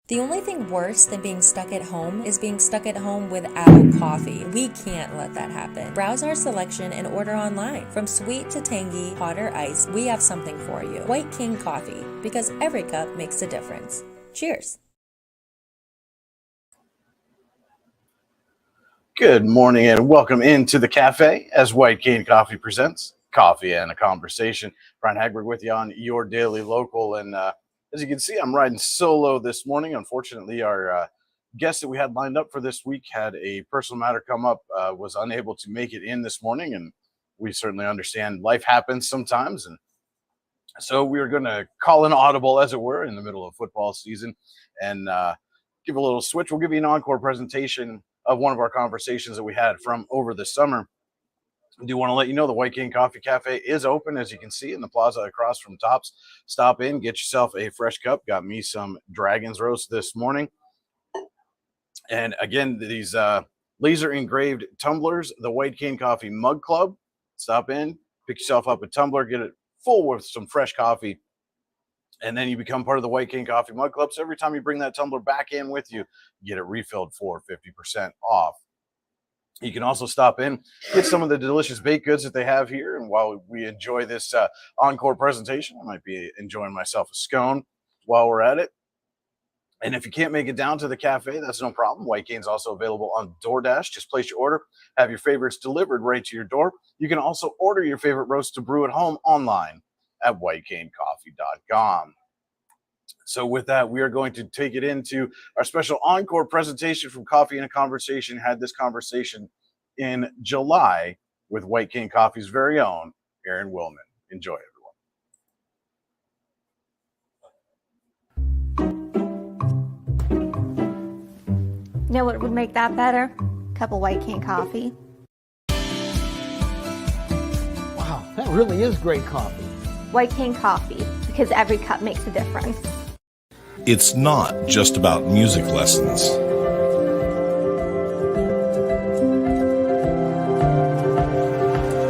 The only thing worse than being stuck at home is being stuck at home without coffee. We can't let that happen. Browse our selection and order online. From sweet to tangy, hot or iced, we have something for you. White King Coffee, because every cup makes a difference. Cheers. Good morning and welcome into the cafe as White Cane Coffee presents Coffee and a Conversation. Brian Hagberg with you on your daily local. And as you can see, I'm riding solo this morning. Unfortunately, our guest that we had lined up for this week had a personal matter come up, was unable to make it in this morning. And we certainly understand life happens sometimes. And so we are going to call an audible, as it were, in the middle of football season and give a little switch. We'll give you an encore presentation of one of our conversations that we had from over the summer. I do want to let you know the White King Coffee Cafe is open, as you can see, in the plaza across from Tops. Stop in, get yourself a fresh cup. Got me some Dragon's Roast this morning. And again, these laser engraved tumblers, the White King Coffee Mug Club. Stop in, pick yourself up a tumbler, get it full with some fresh coffee, and then you become part of the White King Coffee Mug Club. So every time you bring that tumbler back in with you, you get it refilled for 50% off. You can also stop in, get some of the delicious baked goods that they have here. And while we enjoy this encore presentation, I might be enjoying myself a scone while we're at it. And if you can't make it down to the cafe, that's no problem. White Cane's also available on DoorDash. Just place your order, have your favorites delivered right to your door. You can also order your favorite roast to brew at home online at whitecanecoffee.com. So with that, we are going to take it into our special encore presentation from Coffee and a Conversation. Had this conversation in July with White King Coffee's very own Aaron Willman. Enjoy, You know what would make that better? A cup of White King coffee. Wow, that really is great coffee. White King coffee, because every cup makes a difference. It's not just about music lessons.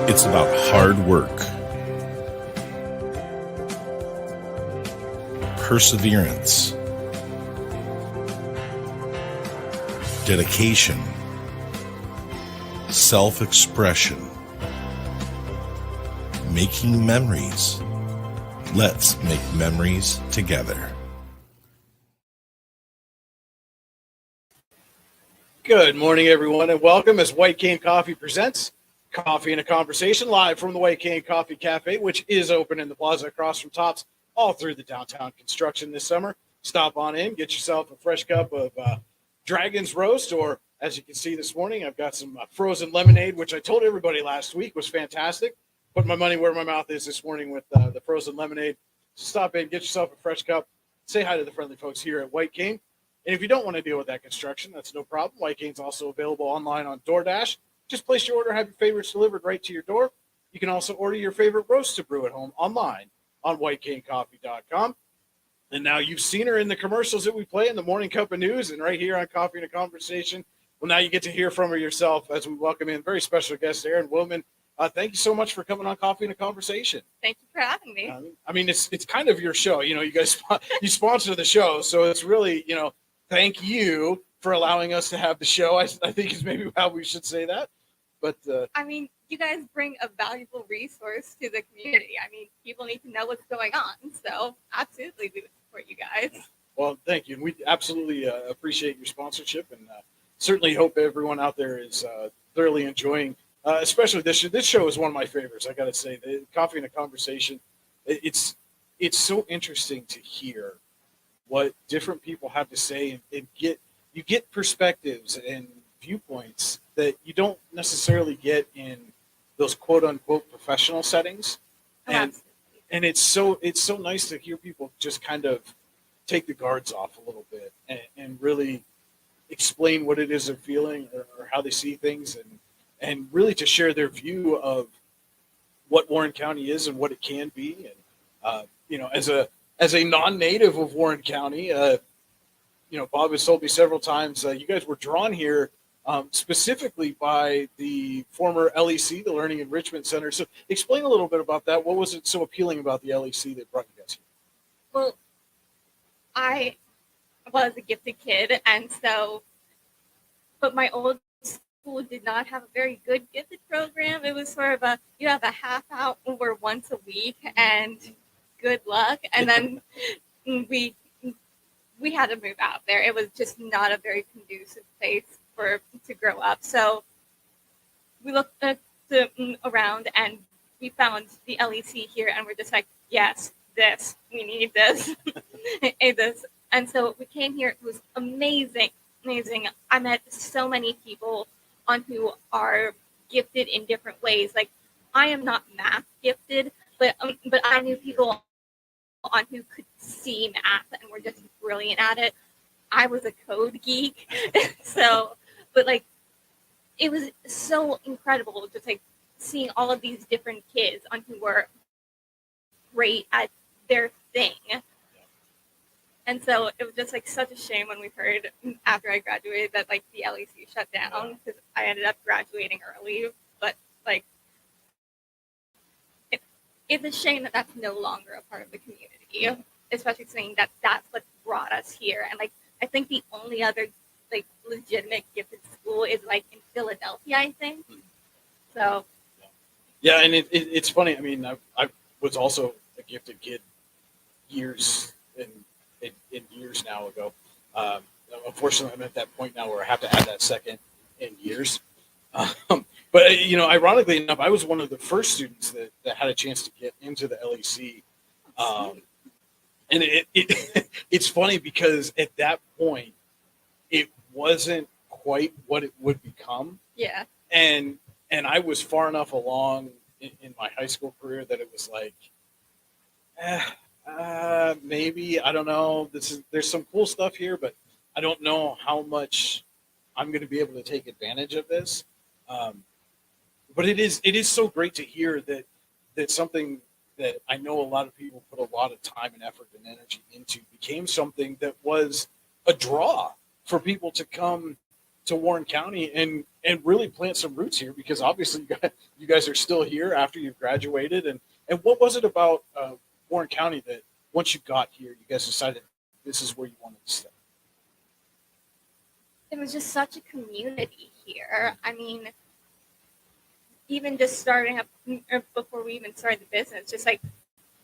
It's about hard work, perseverance, dedication, self-expression, making memories. Let's make memories together. Good morning, everyone, and welcome as White Cane Coffee presents Coffee and a Conversation live from the White Cane Coffee Cafe, which is open in the plaza across from Tops all through the downtown construction this summer. Stop on in, get yourself a fresh cup of Dragon's Roast, or as you can see this morning, I've got some frozen lemonade, which I told everybody last week was fantastic. Put my money where my mouth is this morning with the frozen lemonade. So stop in, get yourself a fresh cup, say hi to the friendly folks here at White Cane. And if you don't want to deal with that construction, that's no problem. White Cane's also available online on DoorDash. Just place your order, have your favorites delivered right to your door. You can also order your favorite roast to brew at home online on whitecanecoffee.com. And now you've seen her in the commercials that we play in the Morning Cup of News and right here on Coffee and a Conversation. Well, now you get to hear from her yourself as we welcome in very special guest, Aaron Willman. Thank you so much for coming on Coffee and a Conversation. Thank you for having me. I mean, it's kind of your show. You know, you guys, you sponsor the show. So it's really, thank you for allowing us to have the show. I think is maybe how we should say that. But I mean, you guys bring a valuable resource to the community. I mean, people need to know what's going on. So absolutely, we would support you guys. Well, thank you. And we absolutely appreciate your sponsorship, and certainly hope everyone out there is thoroughly enjoying, especially this show. This show is one of my favorites. I got to say, the Coffee and a Conversation. It's so interesting to hear what different people have to say, and you get perspectives and viewpoints that you don't necessarily get in those quote unquote professional settings. And it's so nice to hear people just kind of take the guards off a little bit and really explain what it is they're feeling or how they see things, and really to share their view of what Warren County is and what it can be. And as a non-native of Warren County, Bob has told me several times you guys were drawn here specifically by the former LEC, the Learning Enrichment Center. So explain a little bit about that. What was it so appealing about the LEC that brought you guys here? Well, I was a gifted kid, and so, but my old school did not have a very good gifted program. It was sort of you have a half hour once a week, and good luck. And then we we had to move out there. It was just not a very conducive place to grow up. So we looked around and we found the LEC here, and we're just like, yes, we need this, this. And so we came here. It was amazing, amazing. I met so many people on who are gifted in different ways. Like, I am not math gifted, but I knew people on who could see math and were just brilliant at it. I was a code geek, so, but like, it was so incredible just like seeing all of these different kids on who were great at their thing. And so it was just like such a shame when we heard after I graduated that like the LEC shut down, because I ended up graduating early. But like, it's a shame that that's no longer a part of the community, especially saying that that's what brought us here. And like, I think the only other like legitimate gifted school is like in Philadelphia, I think. So yeah, and it's funny. I mean, I was also a gifted kid years in years now ago. Unfortunately, I'm at that point now where I have to add that second in years. But ironically enough, I was one of the first students that had a chance to get into the LEC. And it's funny because at that point, it wasn't quite what it would become. yeah, And I was far enough along in my high school career that it was like, maybe, I don't know. There's some cool stuff here, but I don't know how much I'm going to be able to take advantage of this. But it is so great to hear that something that I know a lot of people put a lot of time and effort and energy into became something that was a draw for people to come to Warren County and really plant some roots here, because obviously you guys are still here after you've graduated. And what was it about Warren County that once you got here, you guys decided this is where you wanted to stay? it was just such a community here. I mean, even just starting up, or before we even started the business, just like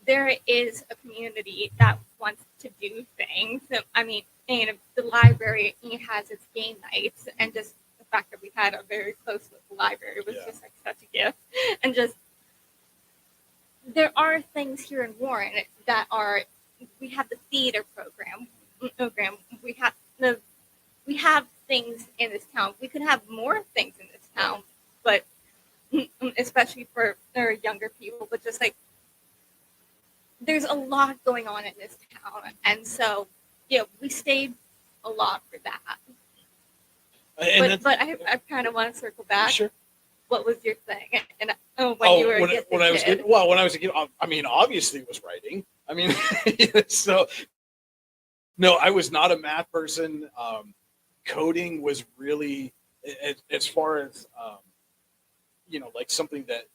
there is a community that wants to do things. So, I mean, and the library has its game nights, and just the fact that we had a very close with the library was just like such a gift. And just there are things here in Warren that are. We have the theater program. We have things in this town. We could have more things in this town, but especially for our younger people. But just like there's a lot going on in this town, and so we stayed a lot for that. But I kind of want to circle back. Sure. What was your thing? And when you were when I was a kid, I mean, obviously it was writing. I mean, so no, I was not a math person. Coding was really, as far as like something that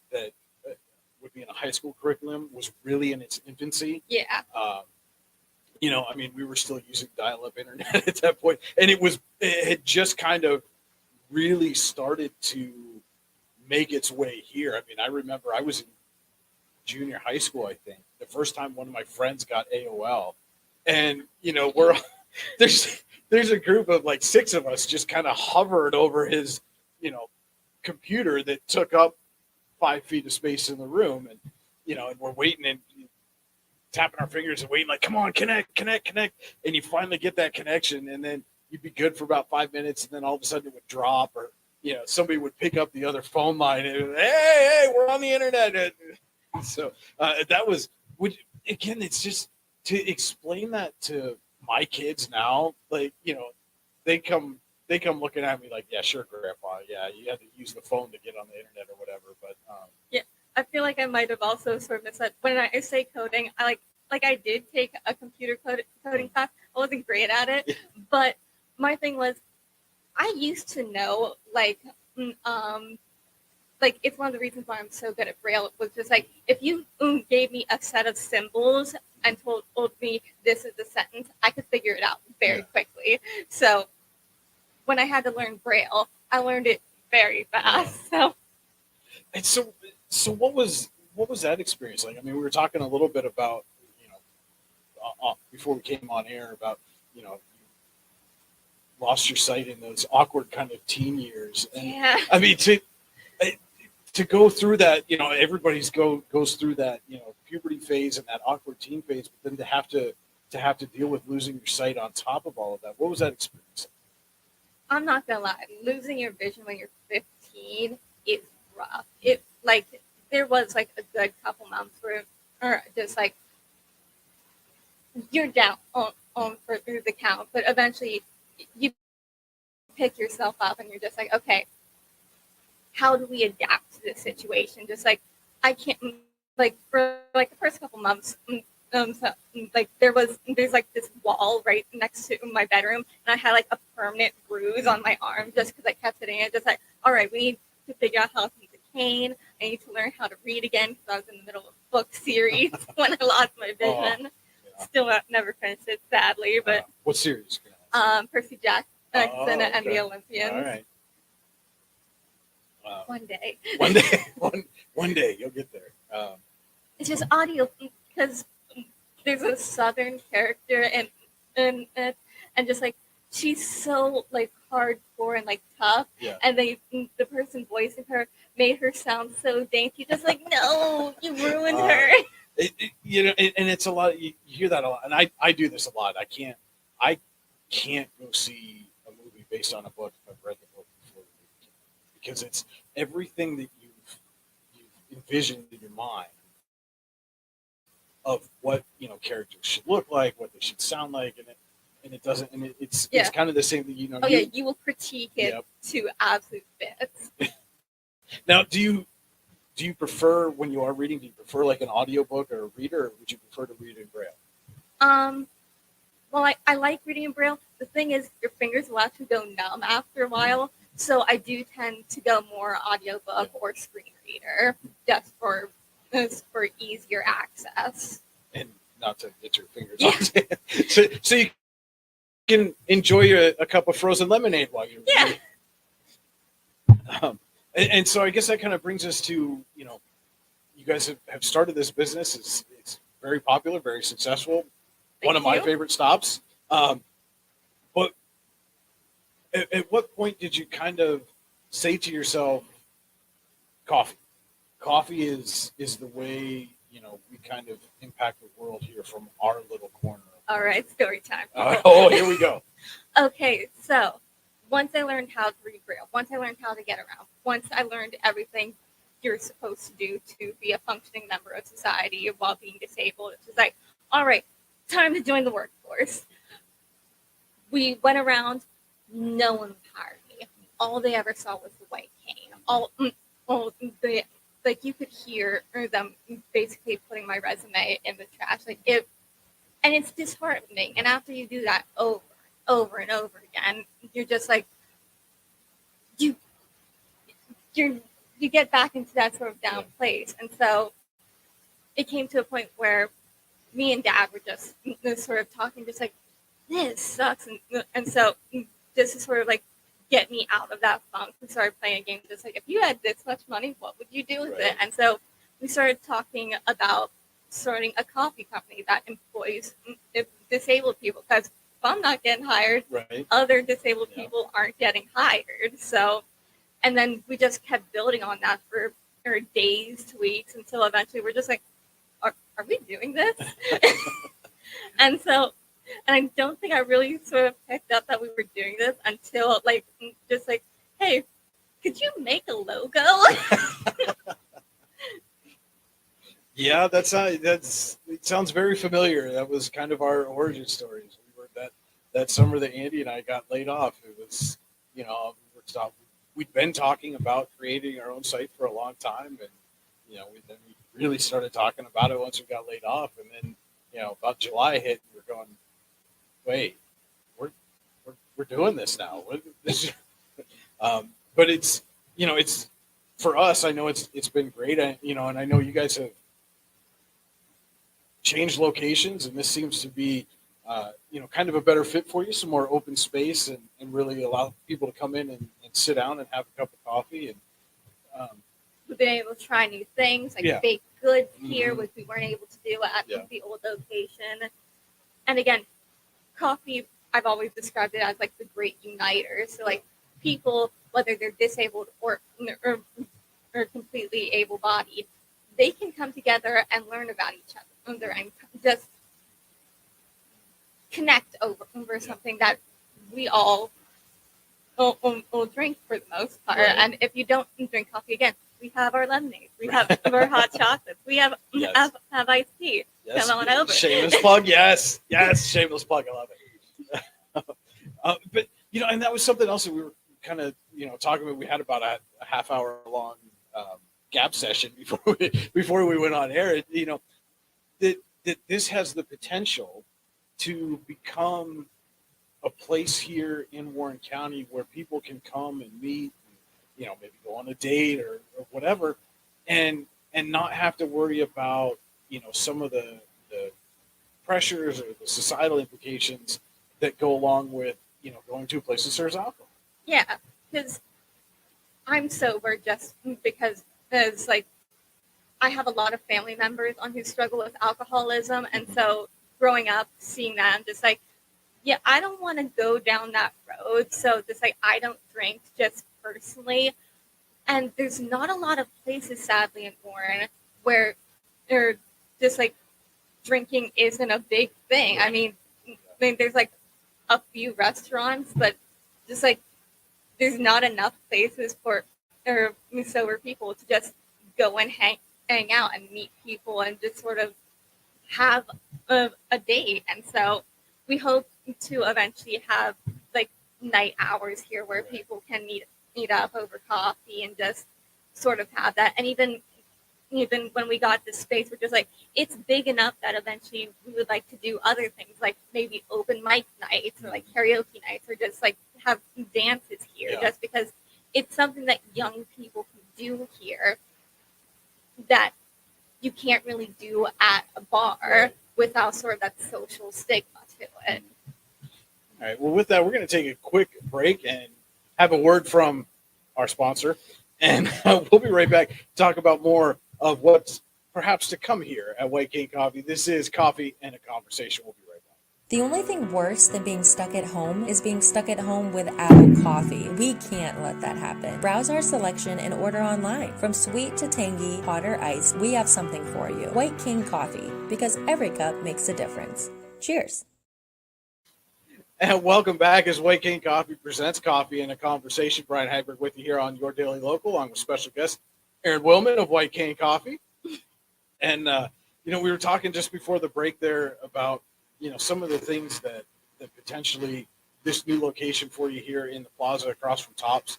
would be in a high school curriculum, was really in its infancy. Yeah. I mean, we were still using dial-up internet at that point, and it had just kind of really started to make its way here. I mean, I remember I was in junior high school, I think, the first time one of my friends got AOL, and there's a group of like 6 of us just kind of hovered over his computer that took up 5 feet of space in the room, and and we're waiting and tapping our fingers and waiting, like, come on, connect, and you finally get that connection, and then you'd be good for about 5 minutes, and then all of a sudden it would drop, or somebody would pick up the other phone line and, hey, we're on the internet. And so that was, again, it's just to explain that to my kids now, like, they come looking at me like, yeah, sure, Grandpa, yeah, you had to use the phone to get on the internet or whatever. But yeah, I feel like I might have also sort of missed that. When I say coding, I like I did take a computer coding class. I wasn't great at it, but my thing was I used to know like like it's one of the reasons why I'm so good at Braille. Was just like if you gave me a set of symbols and told me this is the sentence, I could figure it out very quickly. So when I had to learn Braille, I learned it very fast. So And so what was that experience like? I mean, we were talking a little bit about, you know, before we came on air about, you know, you lost your sight in those awkward kind of teen years. And yeah, I mean, to go through that, you know, everybody's goes through that, you know, puberty phase and that awkward teen phase, but then to have to deal with losing your sight on top of all of that. What was that experience? I'm not gonna lie, losing your vision when you're 15 is rough. It like there was like a good couple months where, or just like you're down on for through the count, but eventually you pick yourself up and you're just like, okay, how do we adapt to this situation? Just like I can't like for like the first couple months. So, like there's like this wall right next to my bedroom, and I had like a permanent bruise on my arm just because I kept hitting it. Just like, all right, we need to figure out how to use a cane. I need to learn how to read again because I was in the middle of a book series when I lost my vision. Still never finished it, sadly. But What series? Percy Jackson and the Olympians. All right. One day. One day you'll get there. It's just audio because there's a southern character and just like she's so like hardcore and like tough, and the person voicing her made her sound so dainty. Just like, no, you ruined her. You know, and it's a lot. You hear that a lot, and I do this a lot. I can't go see a movie based on a book if I've read the book before, because it's everything that you've envisioned in your mind of what, you know, characters should look like, what they should sound like, and it doesn't, and it's kind of the same thing, you know. You will critique it to absolute bits. Now, do you prefer, when you are reading, do you prefer like an audiobook or a reader, or would you prefer to read in Braille? Well, I like reading in Braille. The thing is, your fingers will actually go numb after a while, so I do tend to go more audiobook or screen reader just for easier access. And not to get your fingers on it. So you can enjoy a cup of frozen lemonade while you're reading. And so I guess that kind of brings us to, you know, you guys have started this business. It's very popular, very successful. One of my favorite stops. But at what point did you kind of say to yourself, coffee? Coffee is the way, you know, we kind of impact the world here from our little corner. All right, story time. Here we go. Okay, so once I learned how to read Braille, once I learned how to get around, once I learned everything you're supposed to do to be a functioning member of society while being disabled, it's just like, all right, time to join the workforce. We went around, no one hired me. All they ever saw was the white cane. Like you could hear them basically putting my resume in the trash. Like it, and it's disheartening. And after you do that over and over again, you're just like you get back into that sort of down place. And so it came to a point where me and Dad were just sort of talking, just like, this sucks. And so this is sort of like get me out of that funk. We started playing a game just like, if you had this much money, what would you do with it? And so we started talking about starting a coffee company that employs disabled people, because if I'm not getting hired, other disabled people aren't getting hired. So, and then we just kept building on that for days to weeks until eventually we're just like, are we doing this? And I don't think I really sort of picked up that we were doing this until like, just like, hey, could you make a logo? Yeah, it sounds very familiar. That was kind of our origin stories. We were that summer that Andy and I got laid off. It was, you know, we'd been talking about creating our own site for a long time, and you know, we really started talking about it once we got laid off, and then, you know, about July hit, and we're going, wait, we're doing this now. But it's, you know, it's for us, I know it's been great. And I know you guys have changed locations, and this seems to be, kind of a better fit for you, some more open space, and really allow people to come in and sit down and have a cup of coffee. And we've been able to try new things like Yeah. baked goods here, Mhm. which we weren't able to do at Yeah. the old location. And again, coffee, I've always described it as like the great uniter. So like people, whether they're disabled or completely able-bodied, they can come together and learn about each other and just connect over something that we all will drink for the most part. Right. And if you don't drink coffee, again, we have our lemonades, we have our hot chocolates, we have Yes. have iced tea. Yes, Come on over. shameless plug. Yes, shameless plug. I love it. But and that was something else that we were kind of talking about. We had about a half hour long gap session before we went on air. That this has the potential to become a place here in Warren County where people can come and meet, maybe go on a date or whatever, and not have to worry about some of the pressures or the societal implications that go along with going to a place that serves alcohol. Yeah, because I'm sober just because it's like I have a lot of family members on who struggle with alcoholism, and so growing up seeing that, I'm just like, yeah, I don't want to go down that road. So just like I don't drink just personally, and there's not a lot of places, sadly, in Warren where they're just like drinking isn't a big thing. I mean, there's like a few restaurants, but just like there's not enough places for sober people to just go and hang out and meet people and just sort of have a date. And so we hope to eventually have like night hours here where people can meet up over coffee and just sort of have that. And even when we got this space, we're just like, it's big enough that eventually we would like to do other things, like maybe open mic nights or like karaoke nights, or just like have dances here, Yeah. just because it's something that young people can do here that you can't really do at a bar Right. without sort of that social stigma to it. All right. Well, with that, we're going to take a quick break and have a word from our sponsor, and we'll be right back to talk about more of what's perhaps to come here at White Cane Coffee. This is Coffee and a Conversation. We'll be right back. The only thing worse than being stuck at home is being stuck at home without coffee. We can't let that happen. Browse our selection and order online. From sweet to tangy, hot or iced, we have something for you. White King Coffee, because every cup makes a difference. Cheers. And welcome back as White Cane Coffee presents Coffee and a Conversation. Brian Hagberg with you here on Your Daily Local, along with special guest Aaron Willman of White Cane Coffee. And, we were talking just before the break there about, some of the things that potentially this new location for you here in the plaza across from Tops,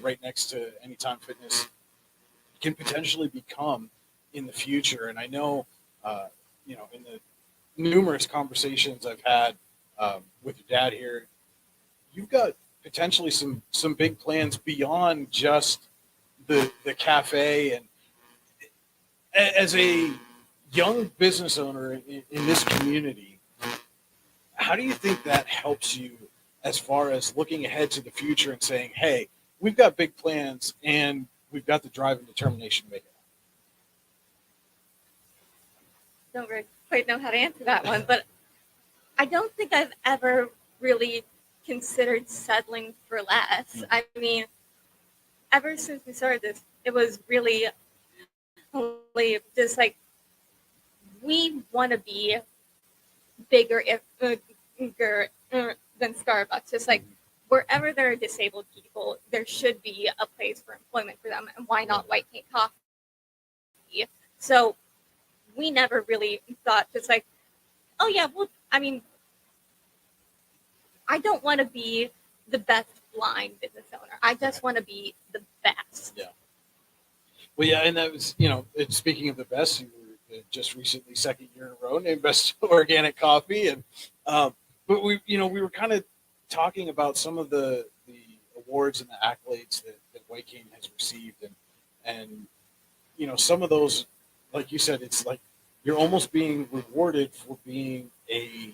right next to Anytime Fitness, can potentially become in the future. And I know, in the numerous conversations I've had with your dad here, you've got potentially some big plans beyond just the cafe. And as a young business owner in this community, how do you think that helps you as far as looking ahead to the future and saying, hey, we've got big plans and we've got the drive and determination to make it Don't really quite know how to answer that one, but I don't think I've ever really considered settling for less. I mean, ever since we started this, it was really just like we want to be bigger than Starbucks. Just like wherever there are disabled people, there should be a place for employment for them, and why not White Cane Coffee? So we never really thought just like, oh yeah, well, I mean, I don't want to be the best blind business owner. I just want to be the best. Yeah. Well, yeah, and that was, speaking of the best, you were just recently second year in a row named Best Organic Coffee, and but we were kind of talking about some of the awards and the accolades that White Cane has received, And, you know, some of those, like you said, it's like you're almost being rewarded for being a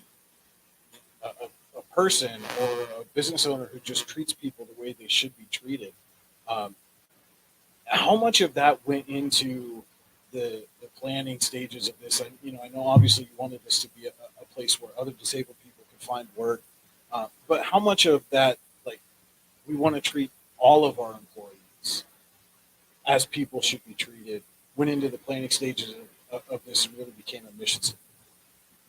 person or a business owner who just treats people the way they should be treated. Um, how much of that went into the planning stages of this? I know obviously you wanted this to be a place where other disabled people could find work, but how much of that, like, we want to treat all of our employees as people should be treated, went into the planning stages of this and really became a mission statement?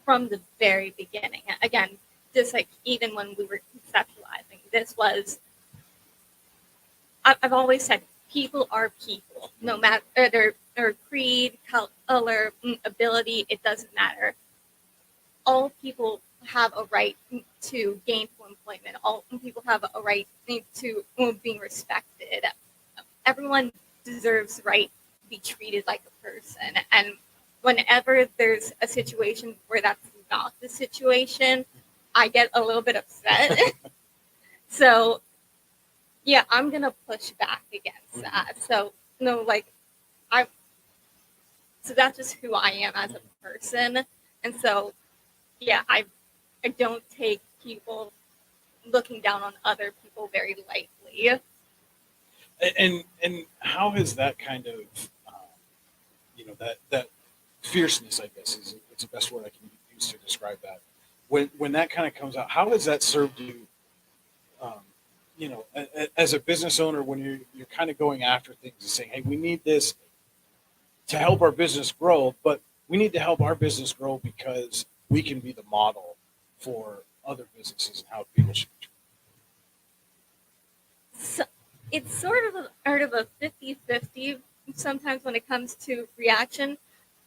From the very beginning. Again, just like even when we were conceptualizing, this was, I've always said, people are people, no matter their creed, color, ability, it doesn't matter. All people have a right to gainful employment. All people have a right to being respected. Everyone deserves the right to be treated like a person. And whenever there's a situation where that's not the situation, I get a little bit upset. So, yeah, I'm gonna push back against that. So, no, like, so that's just who I am as a person. And so, yeah, I don't take people looking down on other people very lightly. And how has that kind of, that fierceness, I guess, is it's the best word I can use to describe that. When that kind of comes out, how has that served you? As a business owner, when you're kind of going after things and saying, "Hey, we need this to help our business grow, but we need to help our business grow because we can be the model for other businesses and how people should be treated." So it's sort of a 50-50 sometimes when it comes to reaction.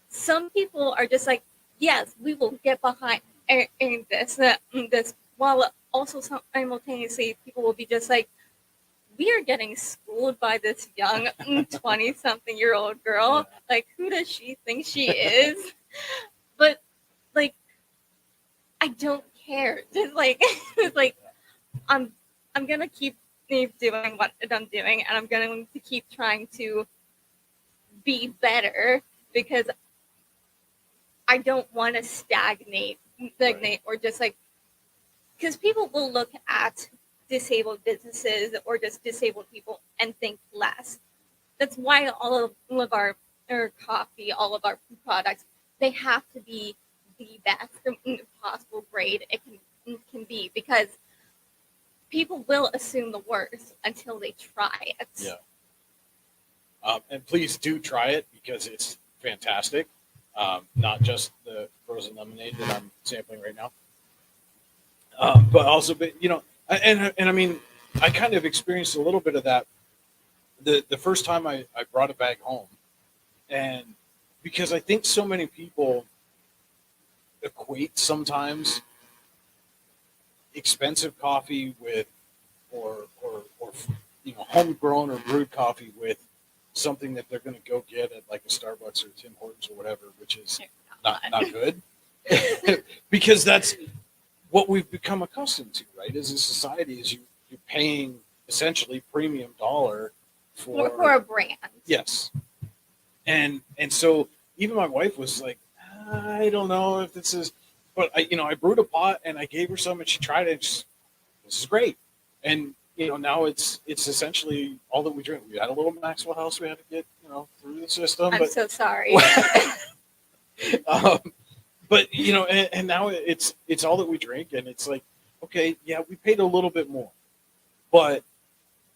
Some people are just like, yes, we will get behind this, while also simultaneously people will be just like, we are getting schooled by this young 20-something-year-old girl. Like, who does she think she is? But, like, I don't care. Just like, it's like, I'm gonna keep doing what I'm doing, and I'm going to keep trying to be better because I don't want to stagnate, or just like, because people will look at disabled businesses or just disabled people and think less. That's why all of our coffee, all of our products, they have to be the best possible grade it can be, because people will assume the worst until they try it. Yeah. And please do try it because it's fantastic. Not just the frozen lemonade that I'm sampling right now, but also, and I mean, I kind of experienced a little bit of that the first time I brought a bag home, and because I think so many people equate sometimes expensive coffee with or homegrown or brewed coffee with something that they're going to go get at like a Starbucks or Tim Hortons or whatever, which is not good. Because that's what we've become accustomed to, right? As a society, is you're paying essentially premium dollar for a brand. Yes. And so even my wife was like, I don't know if this is, but I brewed a pot and I gave her some and she tried it. This is great. And now it's essentially all that we drink. We had a little Maxwell House we had to get through the system. I'm so sorry. But and now it's all that we drink, and it's like, okay, yeah, we paid a little bit more, but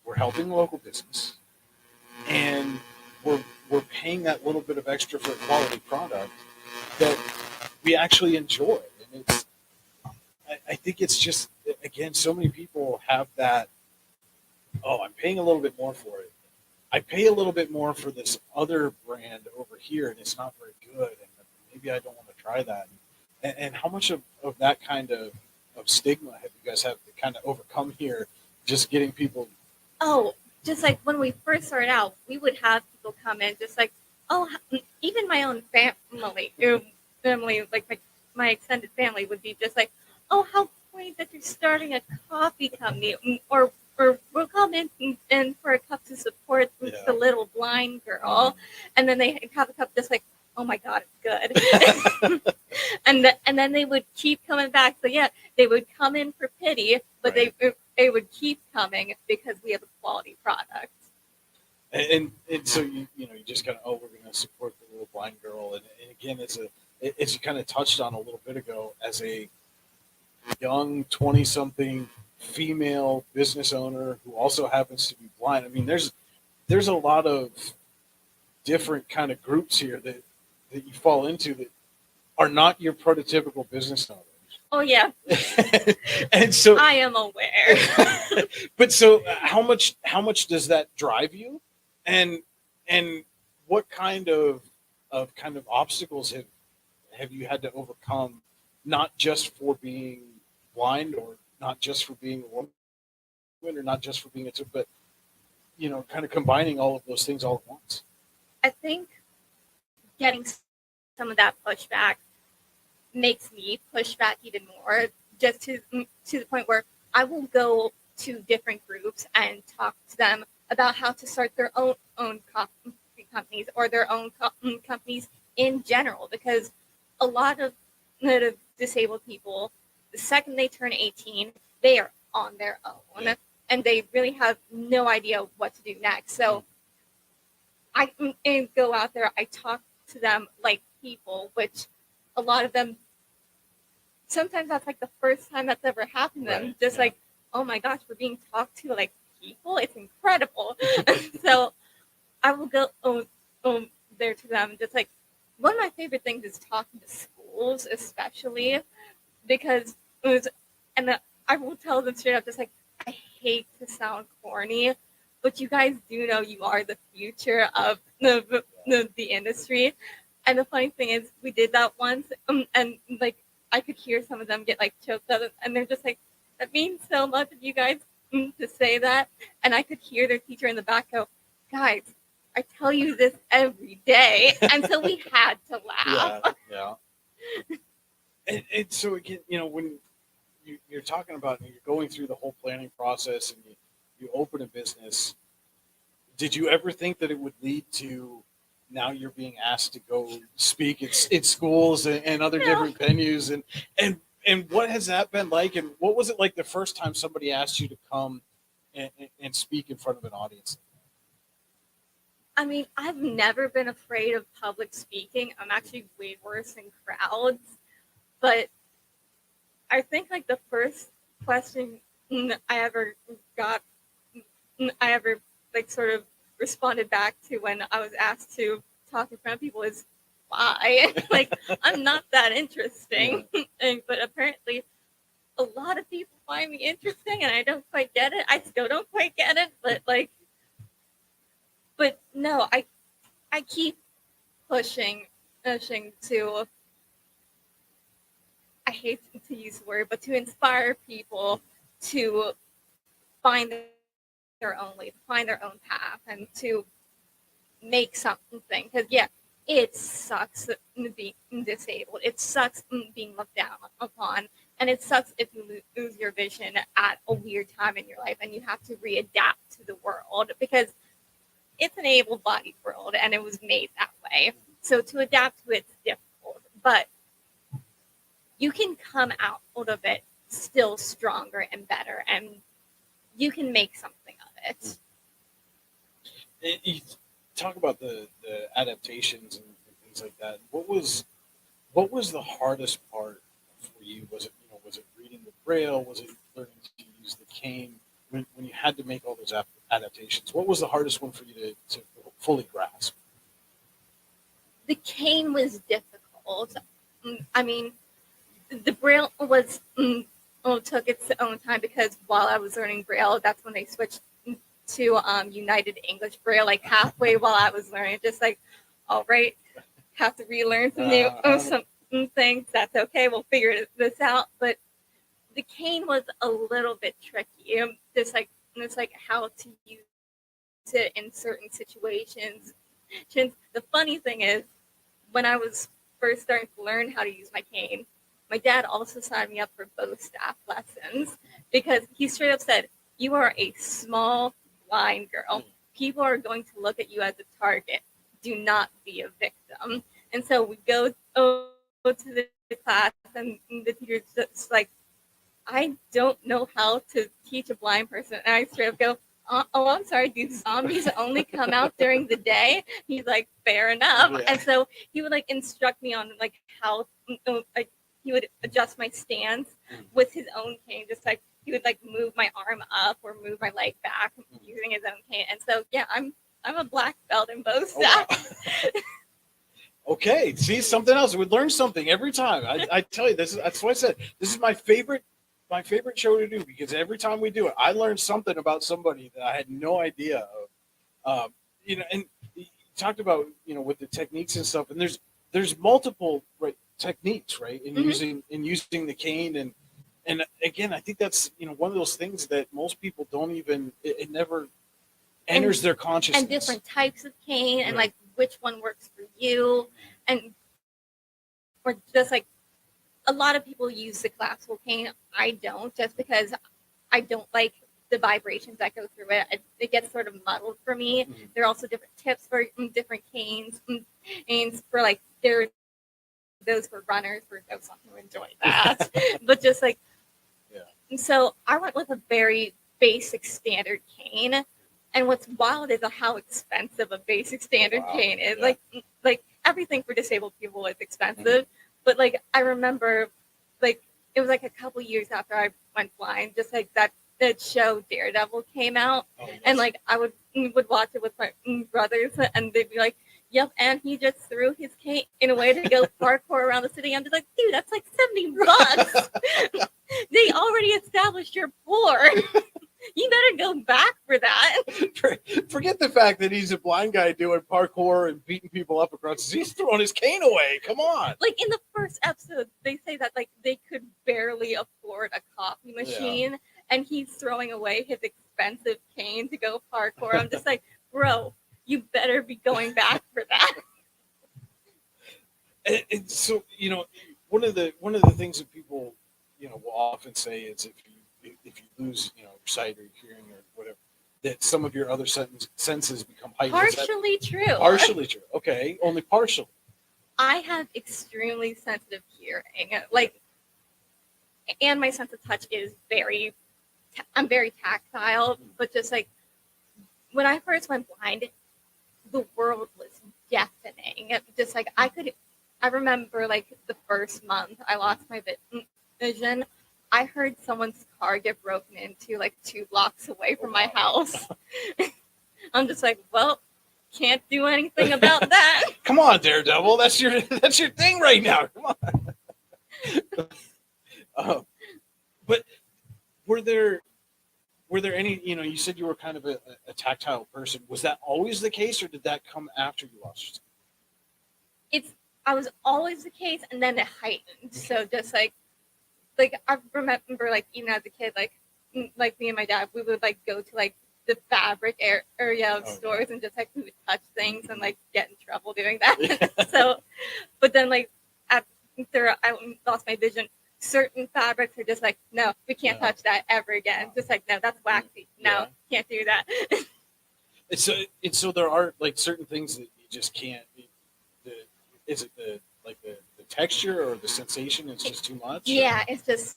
we're helping local business, and we're paying that little bit of extra for a quality product that we actually enjoy. And I think it's just, again, so many people have that, oh, I'm paying a little bit more for it. I pay a little bit more for this other brand over here, and it's not very good, and maybe I don't want to try that. And how much of that kind of stigma have you guys had to kind of overcome here, just getting people? Oh, just like when we first started out, we would have people come in just like, oh, even my own family, like my extended family would be just like, oh, how quaint that you're starting a coffee company, or we'll come in and for a cup to support the little blind girl, and then they have a cup just like, oh my god, it's good. and then they would keep coming back. So yeah, they would come in for pity, but Right. they would keep coming because we have a quality product. And so you just kind of, oh, we're going to support the little blind girl, and again, as you kind of touched on a little bit ago, as a young 20-something female business owner who also happens to be blind. I mean, there's a lot of different kind of groups here that you fall into that are not your prototypical business owners. Oh yeah, And so I am aware. but so how much does that drive you, and what kind of obstacles have you had to overcome, not just for being blind, or not just for being a woman, or not just for being a, but kind of combining all of those things all at once? I think getting some of that pushback makes me push back even more, just to the point where I will go to different groups and talk to them about how to start their own coffee companies, or their own companies in general, because a lot of disabled people, the second they turn 18, they are on their own, and they really have no idea what to do next. So I go out there, I talk to them like people, which a lot of them, sometimes that's like the first time that's ever happened to them. Right, Just yeah. like, oh my gosh, we're being talked to like people. It's incredible. So I will go there to them. Just like, one of my favorite things is talking to schools, especially because I will tell them straight up, just like, I hate to sound corny, but you guys do know you are the future of the industry. And the funny thing is, we did that once, and like, I could hear some of them get like choked up, and they're just like, that means so much of you guys to say that. And I could hear their teacher in the back go, guys, I tell you this every day. And so we had to laugh. Yeah. And so again, when you're talking about, you're going through the whole planning process, and you open a business, did you ever think that it would lead to, now you're being asked to go speak at schools and other different venues, and what has that been like, and what was it like the first time somebody asked you to come and speak in front of an audience? I mean, I've never been afraid of public speaking. I'm actually way worse in crowds. But I think like the first question I ever got, I ever like sort of responded back to when I was asked to talk in front of people is, why? Like, I'm not that interesting. But apparently a lot of people find me interesting, and I don't quite get it. I still don't quite get it, but no, I keep pushing to, I hate to use the word, but to inspire people to find their own way, to find their own path, and to make something. Because yeah, it sucks being disabled. It sucks being looked down upon, and it sucks if you lose your vision at a weird time in your life, and you have to readapt to the world, because it's an able-bodied world, and it was made that way. So to adapt to it's difficult, but you can come out of it still stronger and better, and you can make something of it. You talk about the adaptations and things like that. What was the hardest part for you? Was it reading the Braille? Was it learning to use the cane? When you had to make all those adaptations, what was the hardest one for you to fully grasp? The cane was difficult. I mean, the Braille was took its own time, because while I was learning Braille, that's when they switched to United English Braille, like halfway while I was learning. Just like, all right, have to relearn some new some things. That's okay. We'll figure this out. But the cane was a little bit tricky. Just like how to use it in certain situations. The funny thing is, when I was first starting to learn how to use my cane, my dad also signed me up for bow staff lessons, because he straight up said, "You are a small blind girl, people are going to look at you as a target. Do not be a victim. And so we go to the class, and the teacher's just like, I don't know how to teach a blind person. And I straight up go, oh, I'm sorry, do zombies only come out during the day? He's like, fair enough. Yeah. And so he would like instruct me on like how, like he would adjust my stance with his own cane, just like he would like move my arm up or move my leg back using his own cane. And so yeah, I'm a black belt in both Oh, wow. sets. Okay, see, something else. We learn something every time. I tell you, that's what I said. This is my favorite show to do, because every time we do it, I learn something about somebody that I had no idea of. And you talked about, with the techniques and stuff, and there's multiple techniques, right, in using the cane, and again, I think that's one of those things that most people don't even, it never enters their consciousness. And different types of cane, and like which one works for you, and or just like a lot of people use the classical cane. I don't, just because I don't like the vibrations that go through it. It gets sort of muddled for me. Mm-hmm. There are also different tips for different canes, and for like there are those for runners for those who enjoy that. But just like, and so I went with a very basic standard cane. And what's wild is how expensive a basic standard cane is. Yeah. Like everything for disabled people is expensive. But like I remember, like it was like a couple years after I went blind, just like that show Daredevil came out, and like I would watch it with my brothers, and they'd be like, "Yep," and he just threw his cane in a way to go parkour around the city. I'm just like, dude, that's like $70. They already established you're poor. You better go back for that. Forget the fact that he's a blind guy doing parkour and beating people up across. He's throwing his cane away. Come on. Like in the first episode, they say that like they could barely afford a coffee machine, and he's throwing away his expensive cane to go parkour. I'm just like, bro, you better be going back for that. And so one of the things that people will often say is if you lose your sight or your hearing or whatever, that some of your other senses become heightened. Partially true. Partially true. Okay, only partially. I have extremely sensitive hearing, like, and my sense of touch is I'm very tactile, but just like when I first went blind, the world was deafening. Just like I remember like the first month I lost my vision, I heard someone's car get broken into like 2 blocks away from my house. I'm just like, well, can't do anything about that. Come on, Daredevil. That's your thing right now. Come on. But were there any? You said you were kind of a tactile person. Was that always the case, or did that come after you lost your sight? I was always the case, and then it heightened. So just like I remember, like even as a kid, like me and my dad, we would like go to like the fabric area of stores, and just like we would touch things and like get in trouble doing that. So, but then like after I lost my vision, certain fabrics are just like, no, we can't touch that ever again. Just like, no, that's waxy. No, can't do that. And so there are like certain things that you just can't. Is it the texture or the sensation? It's just too much. Yeah, it's just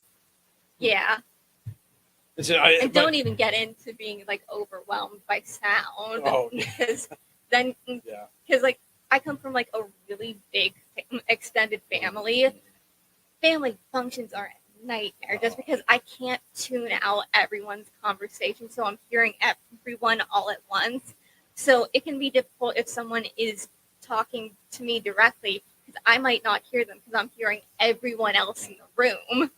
don't even get into being like overwhelmed by sound, because then because like I come from like a really big extended family. Family functions are a nightmare just because I can't tune out everyone's conversation, so I'm hearing everyone all at once. So it can be difficult if someone is talking to me directly, because I might not hear them because I'm hearing everyone else in the room.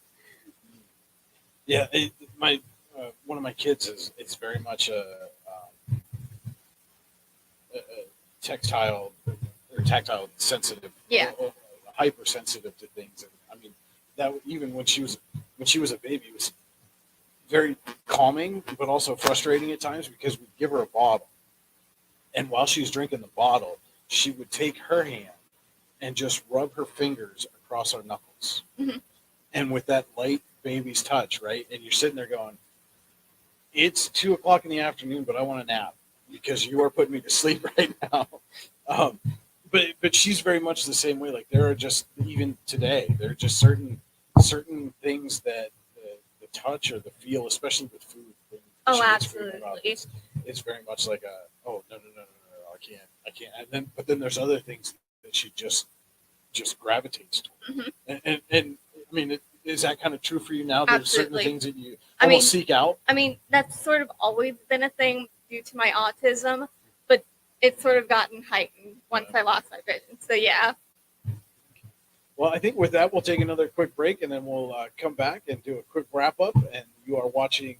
Yeah, one of my kids is very much a tactile sensitive, hypersensitive to things. And I mean, that even when she was a baby, it was very calming, but also frustrating at times, because we'd give her a bottle, and while she was drinking the bottle, she would take her hand and just rub her fingers across our knuckles. Mm-hmm. And with that light baby's touch, right? And you're sitting there going, it's 2:00 in the afternoon, but I want a nap. because you are putting me to sleep right now. Um, but she's very much the same way. Like there are just even today, there are just certain things that the touch or the feel, especially with food. When Oh, she gets food in her mouth, absolutely. it's very much like a oh no, I can't. And then but then there's other things that she just gravitates toward. Mhm. And I mean, is that kind of true for you now? There's certain Absolutely. things that you I almost mean, seek out. I mean, that's sort of always been a thing due to my autism, but it's sort of gotten heightened once I lost my vision. So yeah. Well, I think with that, we'll take another quick break and then we'll come back and do a quick wrap up. And you are watching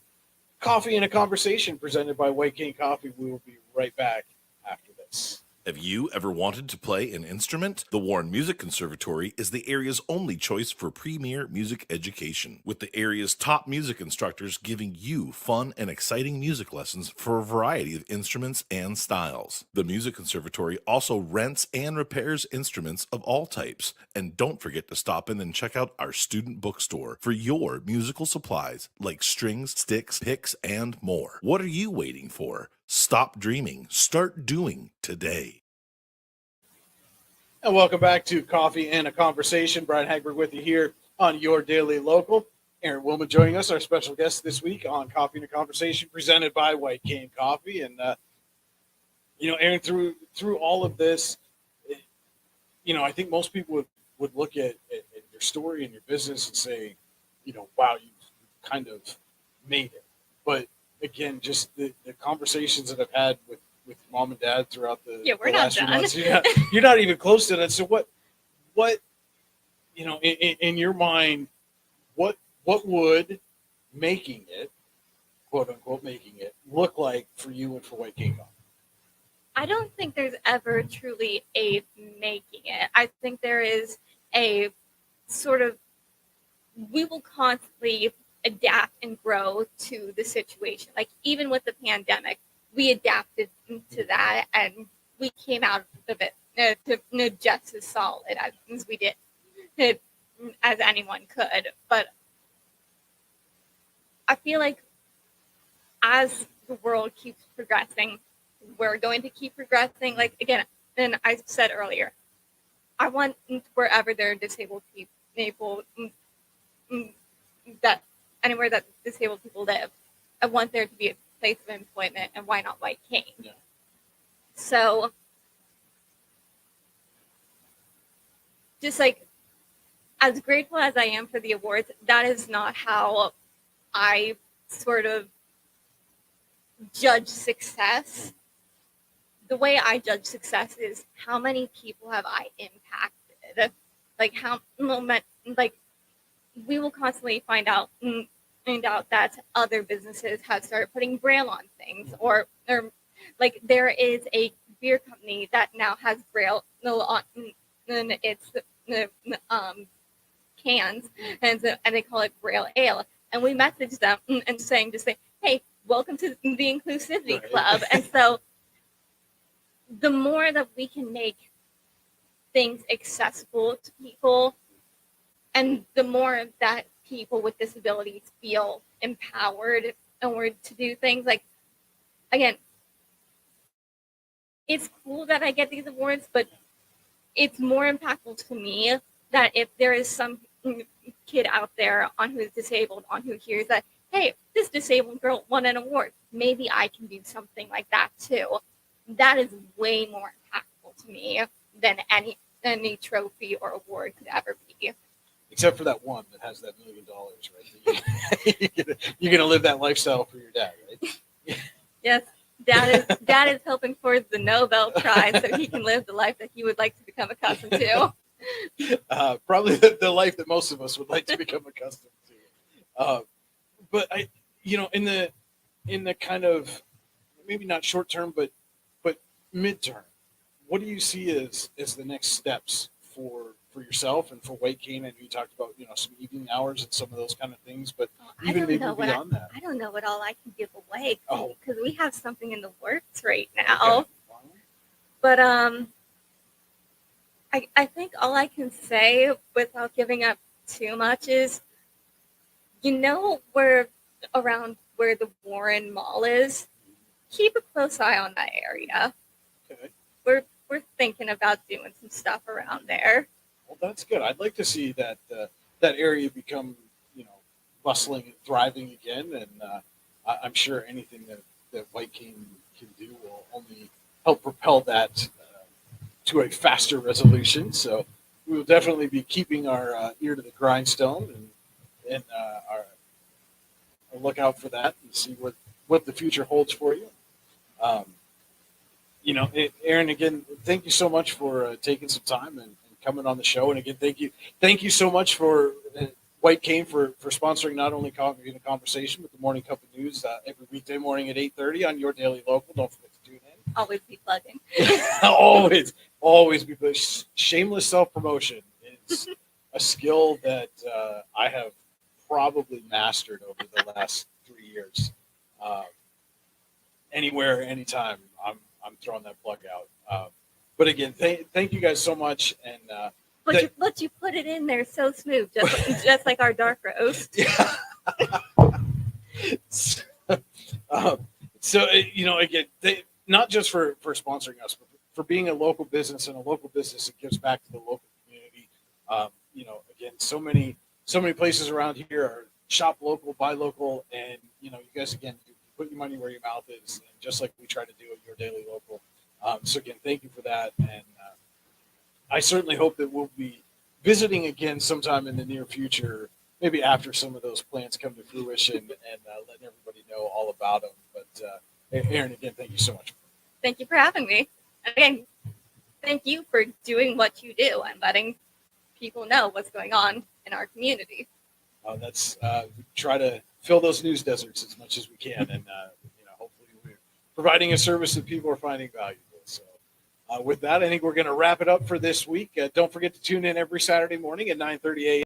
Coffee and a Conversation presented by White Cane Coffee. We will be right back after this. Have you ever wanted to play an instrument? The Warren Music Conservatory is the area's only choice for premier music education, with the area's top music instructors giving you fun and exciting music lessons for a variety of instruments and styles. The Music Conservatory also rents and repairs instruments of all types. And don't forget to stop in and check out our student bookstore for your musical supplies like strings, sticks, picks, and more. What are you waiting for? Stop dreaming. Start doing today. And welcome back to Coffee and a Conversation. Brian Hagberg with you here on Your Daily Local. Aaron Wilman joining us, our special guest this week on Coffee and a Conversation presented by White Cane Coffee. And, Aaron, through all of this, I think most people would look at your story and your business and say, wow, you've kind of made it. But again, just the conversations that I've had with mom and dad throughout the We're the not last few done. months, you're not even close to that. So what in your mind, what would making it, quote unquote, making it look like for you and for White Cane Coffee? I don't think there's ever truly a making it. I think there is a sort of, we will constantly adapt and grow to the situation. Like even with the pandemic, we adapted to that and we came out of it just as solid as we did, as anyone could. But I feel like as the world keeps progressing, we're going to keep progressing. Like again, and I said earlier, I want wherever there are disabled people, that anywhere that disabled people live, I want there to be a place of employment, and why not White Cane? Yeah. So, just like as grateful as I am for the awards, that is not how I sort of judge success. The way I judge success is how many people have I impacted? Like how like we will constantly find out that other businesses have started putting Braille on things, or like there is a beer company that now has Braille on its cans, and they call it Braille Ale. And we message them and to say, hey, welcome to the Inclusivity Club. And so the more that we can make things accessible to people, and the more that people with disabilities feel empowered in order to do things, like, again, it's cool that I get these awards, but it's more impactful to me that if there is some kid out there on who's disabled, on who hears that, hey, this disabled girl won an award, maybe I can do something like that too. That is way more impactful to me than any trophy or award could ever be. Except for that one that has that $1 million, right? You're gonna live that lifestyle for your dad, right? Yes, dad is helping towards the Nobel Prize so he can live the life that he would like to become accustomed to. Probably the life that most of us would like to become accustomed to. But I, in the kind of maybe not short term, but midterm, what do you see as the next steps for yourself and for White Cane? And you talked about some evening hours and some of those kind of things, but even maybe beyond that. I don't know what all I can give away Oh, because we have something in the works right now. okay. But I think all I can say without giving up too much is, where around where the Warren Mall is, keep a close eye on that area. Okay. We're thinking about doing some stuff around there. Well, that's good. I'd like to see that that area become, bustling and thriving again. And I'm sure anything that White Cane can do will only help propel that to a faster resolution. So we will definitely be keeping our ear to the grindstone and our lookout for that and see what the future holds for you. Aaron, again, thank you so much for taking some time and coming on the show. And again, thank you so much for White Cane for sponsoring not only Coffee and a Conversation, but the Morning Cup of News every weekday morning at 8:30 on Your Daily Local. Don't forget to tune in. Always be plugging. always be shameless self-promotion is a skill that I have probably mastered over the last 3 years. Anywhere, anytime, I'm throwing that plug out. But again, thank you guys so much. And but you put it in there so smooth, just like our dark roast. Yeah. Again, not just for sponsoring us, but for being a local business, and a local business that gives back to the local community. Again, so many places around here are shop local, buy local, and you guys again put your money where your mouth is, and just like we try to do at Your Daily Local. So again, thank you for that, and I certainly hope that we'll be visiting again sometime in the near future, maybe after some of those plans come to fruition, and letting everybody know all about them. But Aaron, again, thank you so much. Thank you for having me. And again, thank you for doing what you do and letting people know what's going on in our community. We try to fill those news deserts as much as we can, and hopefully we're providing a service that people are finding valuable. So with that, I think we're going to wrap it up for this week. Don't forget to tune in every Saturday morning at 9:30 a.m.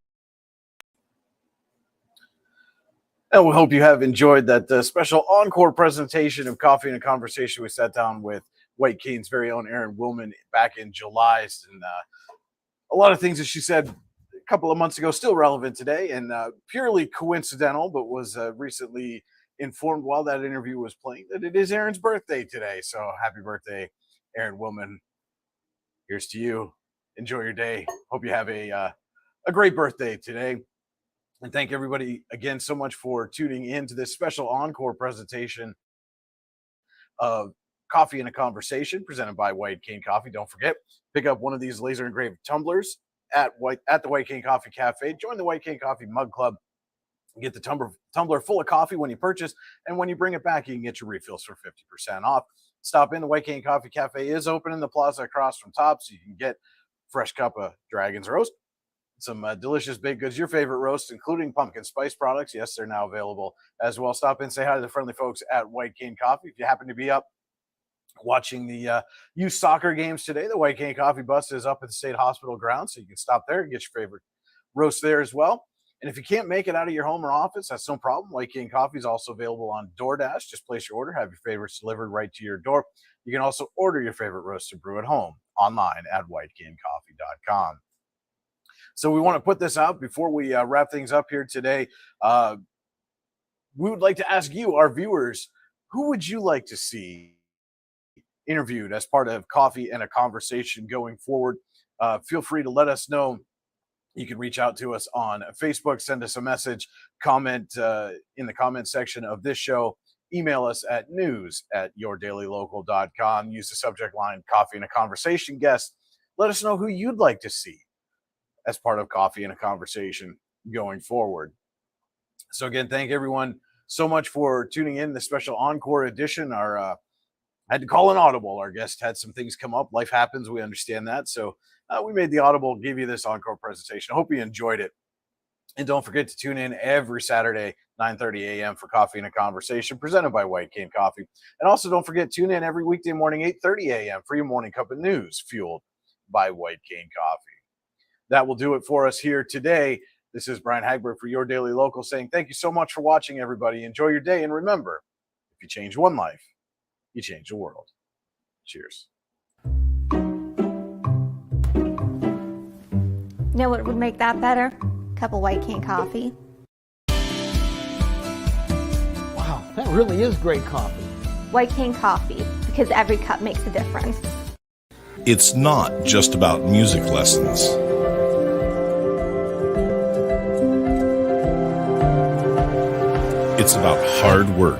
And we hope you have enjoyed that special encore presentation of Coffee and a Conversation. We sat down with White Cane's very own Erin Willman back in July, and a lot of things that she said a couple of months ago still relevant today, and purely coincidental, but was recently informed while that interview was playing that it is Erin's birthday today. So happy birthday, Erin Willman. Here's to you. Enjoy your day. Hope you have a great birthday today. And thank everybody again so much for tuning in to this special encore presentation of Coffee and a Conversation presented by White Cane Coffee. Don't forget, pick up one of these laser engraved tumblers at the White Cane Coffee Cafe. Join the White Cane Coffee Mug Club. Get the tumbler full of coffee when you purchase, and when you bring it back, you can get your refills for 50% off. Stop in. The White Cane Coffee Cafe is open in the plaza across from Tops. So you can get a fresh cup of Dragon's Roast, some delicious baked goods, your favorite roasts, including pumpkin spice products. Yes, they're now available as well. Stop in, say hi to the friendly folks at White Cane Coffee. If you happen to be up watching the youth soccer games today, the White Cane Coffee bus is up at the State Hospital grounds, so you can stop there and get your favorite roast there as well. And if you can't make it out of your home or office, that's no problem. White Cane Coffee is also available on DoorDash. Just place your order, have your favorites delivered right to your door. You can also order your favorite roast to brew at home online at whitecanecoffee.com. So we want to put this out before we wrap things up here today. We would like to ask you, our viewers, who would you like to see interviewed as part of Coffee and a Conversation going forward? Feel free to let us know. You can reach out to us on Facebook, send us a message, comment in the comment section of this show, email us at news@yourdailylocal.com, use the subject line Coffee and a Conversation guest. Let us know who you'd like to see as part of Coffee and a Conversation going forward. So again, thank everyone so much for tuning in the special encore edition. I had to call an audible. Our guest had some things come up. Life happens. We understand that. So we made the audible, give you this encore presentation. I hope you enjoyed it. And don't forget to tune in every Saturday, 9:30 a.m. for Coffee and a Conversation presented by White Cane Coffee. And also don't forget, tune in every weekday morning, 8:30 a.m. for your morning cup of news fueled by White Cane Coffee. That will do it for us here today. This is Brian Hagberg for Your Daily Local saying thank you so much for watching, everybody. Enjoy your day. And remember, if you change one life, you change the world. Cheers. You know what would make that better? A cup of White Cane coffee. Wow, that really is great coffee. White Cane Coffee, because every cup makes a difference. It's not just about music lessons. It's about hard work,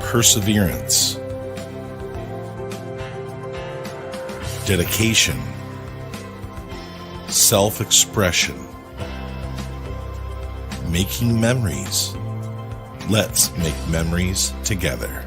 perseverance, dedication, self-expression, making memories. Let's make memories together.